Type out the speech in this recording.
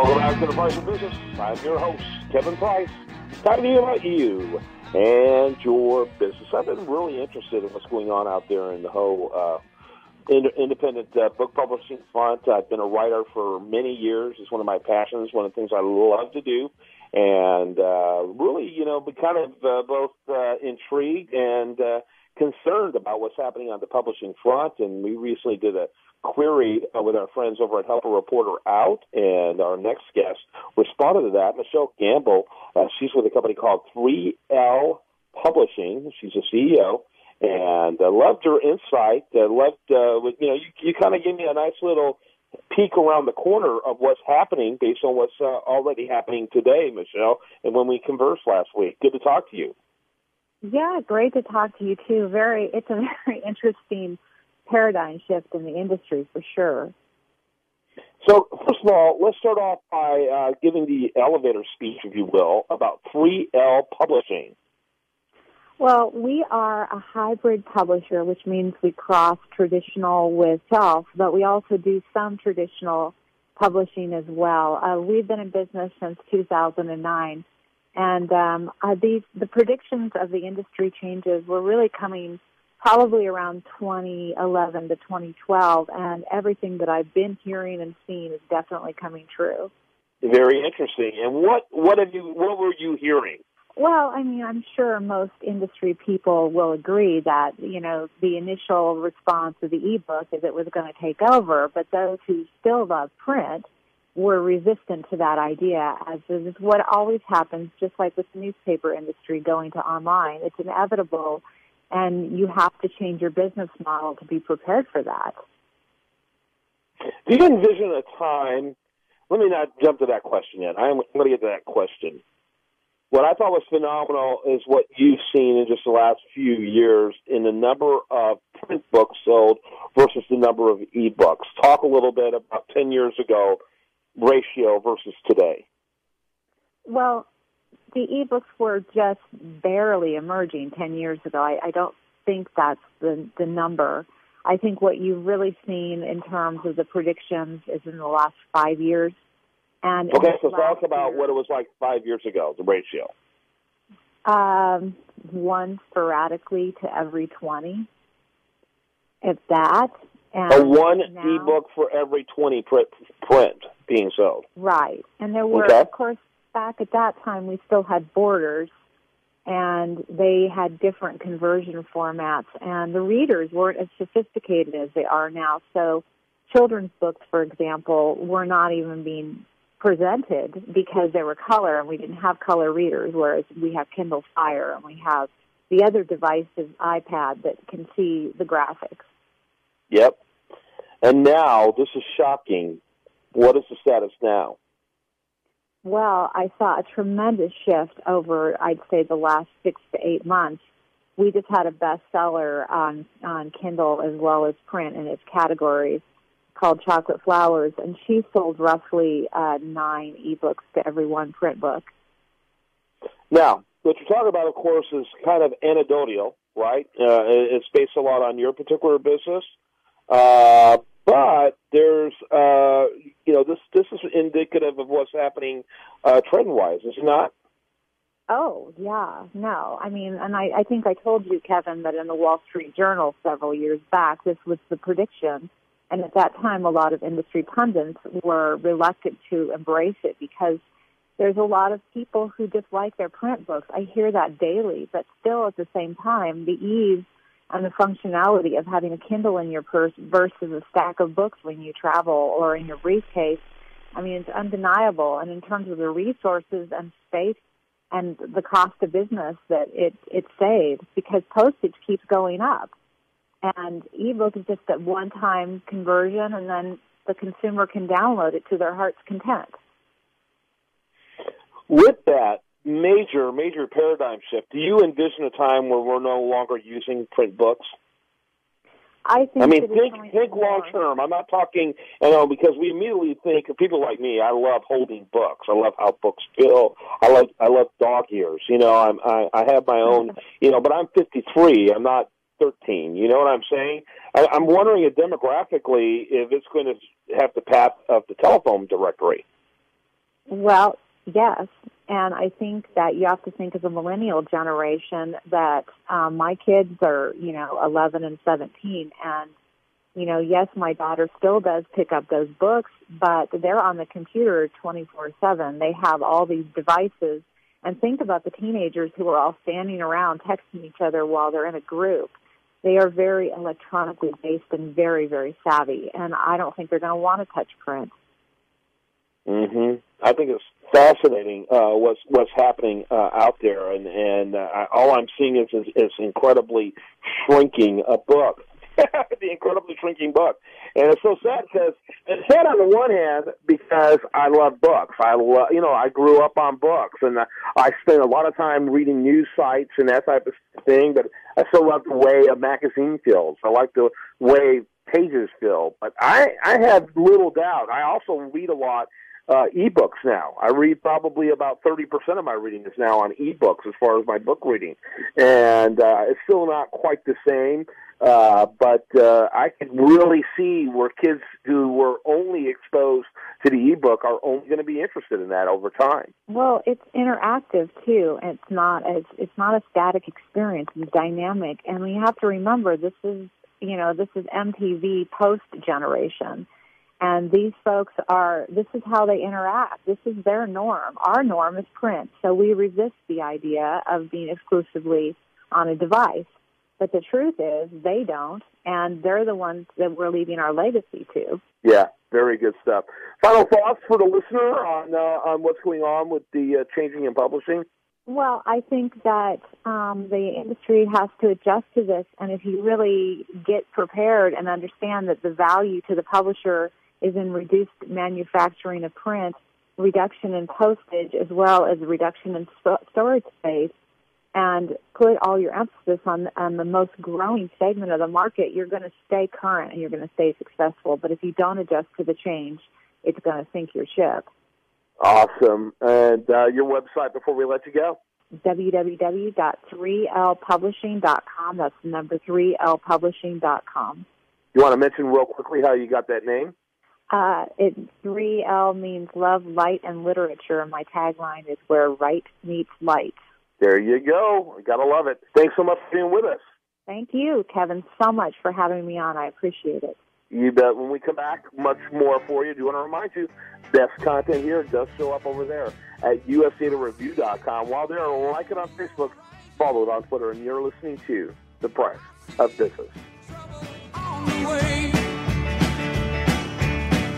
Welcome back to the Price of Business. I'm your host, Kevin Price, talking to you about you and your business. I've been really interested in what's going on out there in the whole independent book publishing front. I've been a writer for many years. It's one of my passions, one of the things I love to do. And really, been kind of both intrigued and concerned about what's happening on the publishing front. And we recently did a query with our friends over at Help a Reporter Out, and our next guest responded to that. Michelle Gamble, she's with a company called 3L Publishing. She's a CEO, and loved her insight. You kind of gave me a nice little peek around the corner of what's happening based on what's already happening today, Michelle, and when we conversed last week. Good to talk to you. Yeah, great to talk to you, too. It's a very interesting paradigm shift in the industry, for sure. So, first of all, let's start off by giving the elevator speech, if you will, about 3L Publishing. Well, we are a hybrid publisher, which means we cross traditional with self, but we also do some traditional publishing as well. We've been in business since 2009, and the predictions of the industry changes were really coming probably around 2011 to 2012, and everything that I've been hearing and seeing is definitely coming true. Very interesting. And what were you hearing? Well, I mean, I'm sure most industry people will agree that, the initial response to the ebook is it was going to take over, but those who still love print were resistant to that idea, as is what always happens, just like with the newspaper industry going to online. It's inevitable, and you have to change your business model to be prepared for that. Do you envision a time, let me not jump to that question yet. I'm going to get to that question. What I thought was phenomenal is what you've seen in just the last few years in the number of print books sold versus the number of e-books. Talk a little bit about 10 years ago ratio versus today. Well, the e-books were just barely emerging 10 years ago. I don't think that's the number. I think what you've really seen in terms of the predictions is in the last 5 years. And okay, so talk about what it was like 5 years ago, the ratio. One sporadically to every 20, if that. And so one e-book for every 20 print being sold. Right. And there were, of course, back at that time, we still had Borders, and they had different conversion formats, and the readers weren't as sophisticated as they are now. So children's books, for example, were not even being presented because they were color, and we didn't have color readers, whereas we have Kindle Fire, and we have the other devices, iPad, that can see the graphics. Yep. And now, this is shocking. What is the status now? Well, I saw a tremendous shift over, I'd say, the last 6 to 8 months. We just had a bestseller on Kindle as well as print in its categories called Chocolate Flowers, and she sold roughly 9 ebooks to every one print book. Now, what you're talking about, of course, is kind of anecdotal, right? It's based a lot on your particular business. But there's, this is indicative of what's happening trend-wise, is it not? Oh, yeah, no. I mean, and I think I told you, Kevin, that in the Wall Street Journal several years back, this was the prediction. And at that time, a lot of industry pundits were reluctant to embrace it because there's a lot of people who dislike their print books. I hear that daily, but still at the same time, the ease and the functionality of having a Kindle in your purse versus a stack of books when you travel or in your briefcase, I mean, it's undeniable. And in terms of the resources and space and the cost of business that it saves, because postage keeps going up. And ebook is just that one-time conversion, and then the consumer can download it to their heart's content. With that major paradigm shift, do you envision a time where we're no longer using print books? I think long term. I'm not talking, because we immediately think of people like me. I love holding books. I love how books feel. I love dog ears. I have my own. But I'm 53. I'm not 13. You know what I'm saying? I'm wondering demographically if it's going to have the path of the telephone directory. Well, yes. And I think that you have to think as a millennial generation that my kids are, 11 and 17. And, yes, my daughter still does pick up those books, but they're on the computer 24/7. They have all these devices. And think about the teenagers who are all standing around texting each other while they're in a group. They are very electronically based and very, very savvy. And I don't think they're going to want to touch print. Mm-hmm. I think it's fascinating what's happening out there, and all I'm seeing is incredibly shrinking a book, the incredibly shrinking book, and it's so sad because it's sad on the one hand because I love books. I grew up on books, and I spent a lot of time reading news sites and that type of thing. But I still love the way a magazine feels. I like the way pages feel. But I have little doubt. I also read a lot. E-books now. I read probably about 30% of my reading is now on e-books as far as my book reading. And it's still not quite the same, but I can really see where kids who were only exposed to the e-book are only going to be interested in that over time. Well, it's interactive, too. It's not a static experience. It's dynamic. And we have to remember this is MTV post-generation. And these folks this is how they interact. This is their norm. Our norm is print. So we resist the idea of being exclusively on a device. But the truth is they don't, and they're the ones that we're leaving our legacy to. Yeah, very good stuff. Final thoughts for the listener on what's going on with the changing in publishing? Well, I think that the industry has to adjust to this, and if you really get prepared and understand that the value to the publisher is in reduced manufacturing of print, reduction in postage, as well as reduction in storage space, and put all your emphasis on the most growing segment of the market, you're going to stay current and you're going to stay successful. But if you don't adjust to the change, it's going to sink your ship. Awesome. And your website before we let you go? www.3lpublishing.com. That's the number 3lpublishing.com. You want to mention real quickly how you got that name? 3L means love, light, and literature. My tagline is where right meets light. There you go. Gotta love it. Thanks so much for being with us. Thank you, Kevin, so much for having me on. I appreciate it. You bet. When we come back, much more for you. I do want to remind you, best content here does show up over there at usdatareview.com. While there, like it on Facebook, follow it on Twitter, and you're listening to The Price of Business.